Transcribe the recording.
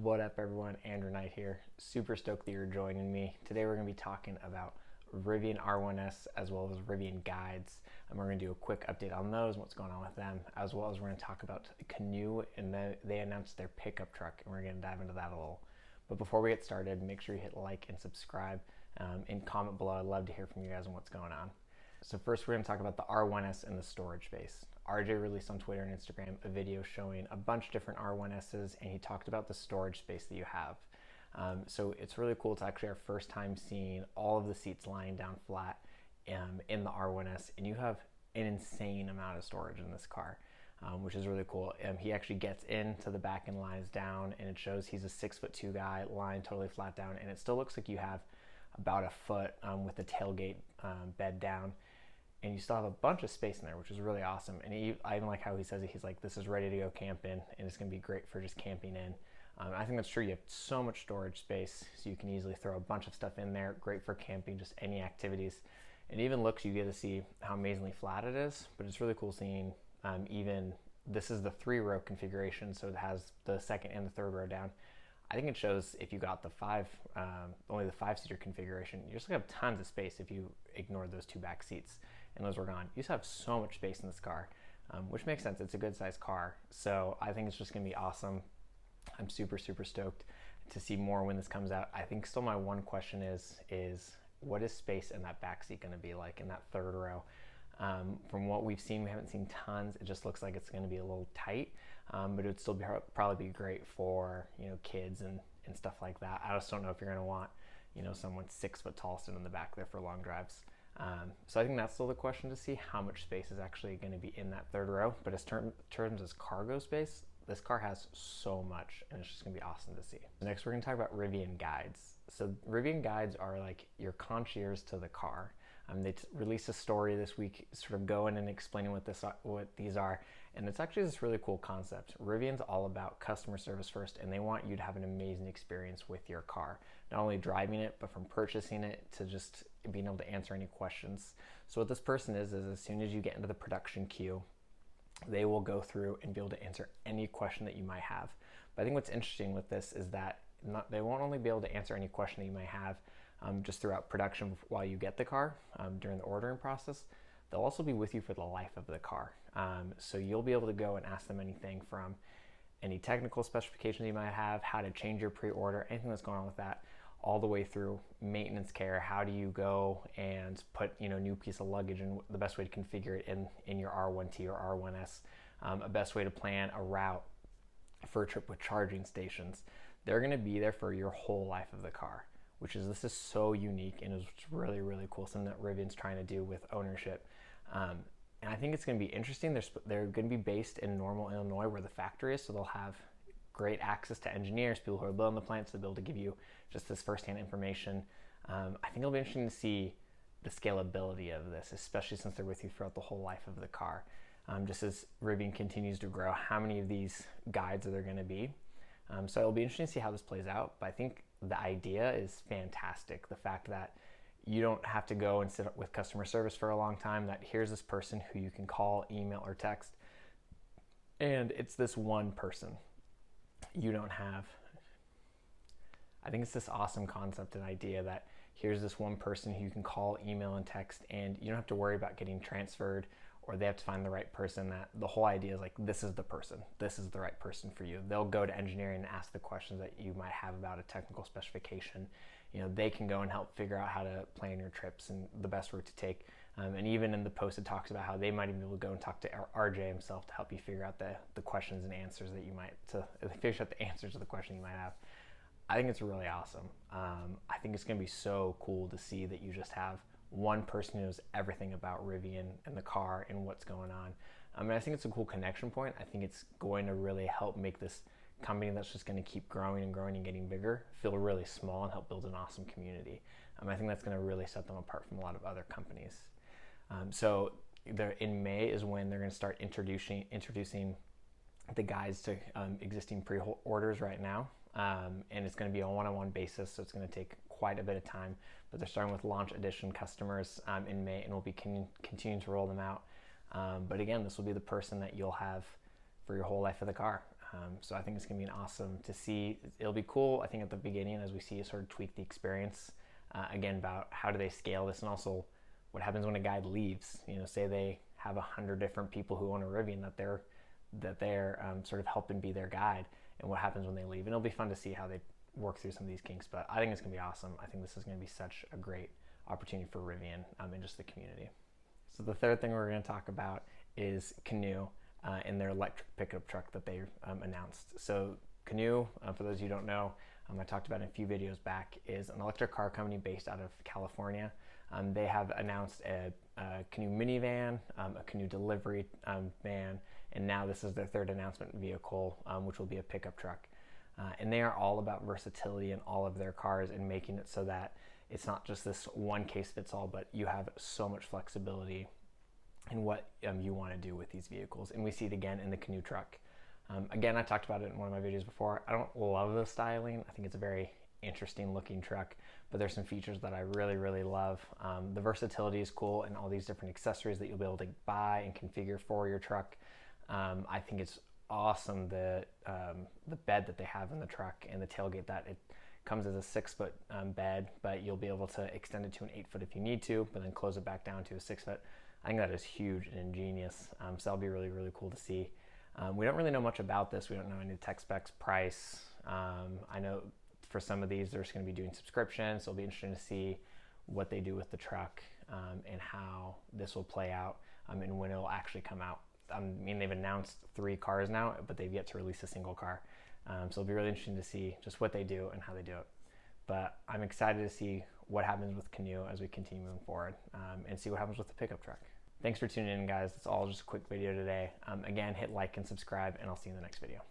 What up everyone, Andrew Knight here. Super stoked that you're joining me. Today we're going to be talking about Rivian R1S as well as Rivian Guides. And we're going to do a quick update on those and what's going on with them, as well as we're going to talk about Canoo, and then they announced their pickup truck and we're going to dive into that a little. But before we get started, make sure you hit like and subscribe and comment below. I'd love to hear from you guys on what's going on. So first we're going to talk about the R1S and the storage space. RJ released on Twitter and Instagram a video showing a bunch of different R1Ss, and he talked about the storage space that you have. So it's really cool. It's actually our first time seeing all of the seats lying down flat in the R1S, and you have an insane amount of storage in this car, which is really cool. He actually gets into the back and lies down, and it shows he's a 6'2" guy lying totally flat down, and it still looks like you have about a foot with the tailgate bed down. And you still have a bunch of space in there, which is really awesome. And I even like how he says it. He's like, this is ready to go camping, and it's going to be great for just camping in. I think that's true. You have so much storage space, so you can easily throw a bunch of stuff in there. Great for camping, just any activities. And even looks, you get to see how amazingly flat it is, but it's really cool seeing even, this is the 3-row configuration, so it has the second and the third row down. I think it shows if you got the only the 5-seater configuration, you just have tons of space if you ignore those 2 back seats. And those were gone. You just have so much space in this car, which makes sense. It's a good sized car. So I think it's just gonna be awesome. I'm super stoked to see more when this comes out. I think still my one question is what is space in that back seat gonna be like in that third row? From what we've seen, we haven't seen tons. It just looks like it's gonna be a little tight, but it would still probably be great for, kids and stuff like that. I just don't know if you're gonna want, someone 6 foot tall sitting in the back there for long drives. So I think that's still the question to see how much space is actually going to be in that third row. But as terms as cargo space, this car has so much, and it's just going to be awesome to see. Next, we're going to talk about Rivian Guides. So Rivian Guides are like your concierge to the car. They released a story this week sort of going and explaining what these are, and it's actually this really cool concept. Rivian's all about customer service first, and they want you to have an amazing experience with your car, not only driving it, but from purchasing it to just being able to answer any questions. So what this person is as soon as you get into the production queue, they will go through and be able to answer any question that you might have. But I think what's interesting with this is that they won't only be able to answer any question that you might have just throughout production while you get the car during the ordering process. They'll also be with you for the life of the car. So you'll be able to go and ask them anything from any technical specifications you might have, how to change your pre-order, anything that's going on with that, all the way through maintenance care. How do you go and put new piece of luggage and the best way to configure it in your R1T or R1S, a best way to plan a route for a trip with charging stations. They're going to be there for your whole life of the car, this is so unique and is really cool, something that Rivian's trying to do with ownership. And I think it's going to be interesting. They're going to be based in Normal, Illinois, where the factory is, so they'll have great access to engineers, people who are building the plants, to be able to give you just this firsthand information. I think it'll be interesting to see the scalability of this, especially since they're with you throughout the whole life of the car. Just as Rivian continues to grow, how many of these guides are there going to be? So it'll be interesting to see how this plays out, but I think the idea is fantastic. The fact that you don't have to go and sit with customer service for a long time, that here's this person who you can call, email, or text, and it's this one person. You don't have, I think it's this awesome concept and idea that here's this one person who you can call, email, and text, and you don't have to worry about getting transferred or they have to find the right person. That the whole idea is like, this is the person, this is the right person for you. They'll go to engineering and ask the questions that you might have about a technical specification. They can go and help figure out how to plan your trips and the best route to take. And even in the post, it talks about how they might even be able to go and talk to RJ himself to help you figure out the questions and answers that you might, to figure out the answers to the question you might have. I think it's really awesome. I think it's going to be so cool to see that you just have one person who knows everything about Rivian and the car and what's going on. I think it's a cool connection point. I think it's going to really help make this company that's just going to keep growing and getting bigger feel really small and help build an awesome community. I think that's going to really set them apart from a lot of other companies. So in May is when they're going to start introducing the guides to existing pre-orders right now. And it's going to be on a one-on-one basis, so it's going to take quite a bit of time. But they're starting with launch edition customers in May, and we'll be continuing to roll them out. But again, this will be the person that you'll have for your whole life of the car. So I think it's going to be awesome to see. It'll be cool, I think, at the beginning as we see it sort of tweak the experience. Again, about how do they scale this, and also what happens when a guide leaves. Say they have 100 different people who own a Rivian that they're sort of helping be their guide, and what happens when they leave. And it'll be fun to see how they work through some of these kinks, but I think it's going to be awesome. I think this is going to be such a great opportunity for Rivian and just the community. So the third thing we're going to talk about is Canoo and their electric pickup truck that they announced. So Canoo, for those who don't know, I talked about in a few videos back, is an electric car company based out of California. They have announced a Canoo minivan, a Canoo delivery van, and now this is their third announcement vehicle, which will be a pickup truck. And they are all about versatility in all of their cars and making it so that it's not just this one case fits all, but you have so much flexibility in what you want to do with these vehicles. And we see it again in the Canoo truck. Again, I talked about it in one of my videos before. I don't love the styling. I think it's a very interesting looking truck, but there's some features that I really, really love. The versatility is cool, and all these different accessories that you'll be able to buy and configure for your truck. I think it's awesome, the bed that they have in the truck and the tailgate, that it comes as a 6-foot bed, but you'll be able to extend it to an 8-foot if you need to, but then close it back down to a 6-foot. I think that is huge and ingenious. So that'll be really, really cool to see. We don't really know much about this. We don't know any tech specs, price. I know for some of these, they're just going to be doing subscriptions. So it'll be interesting to see what they do with the truck and how this will play out and when it'll actually come out. I mean, they've announced 3 cars now, but they've yet to release a single car. So it'll be really interesting to see just what they do and how they do it. But I'm excited to see what happens with Canoo as we continue moving forward and see what happens with the pickup truck. Thanks for tuning in, guys. It's all just a quick video today. Again, hit like and subscribe, and I'll see you in the next video.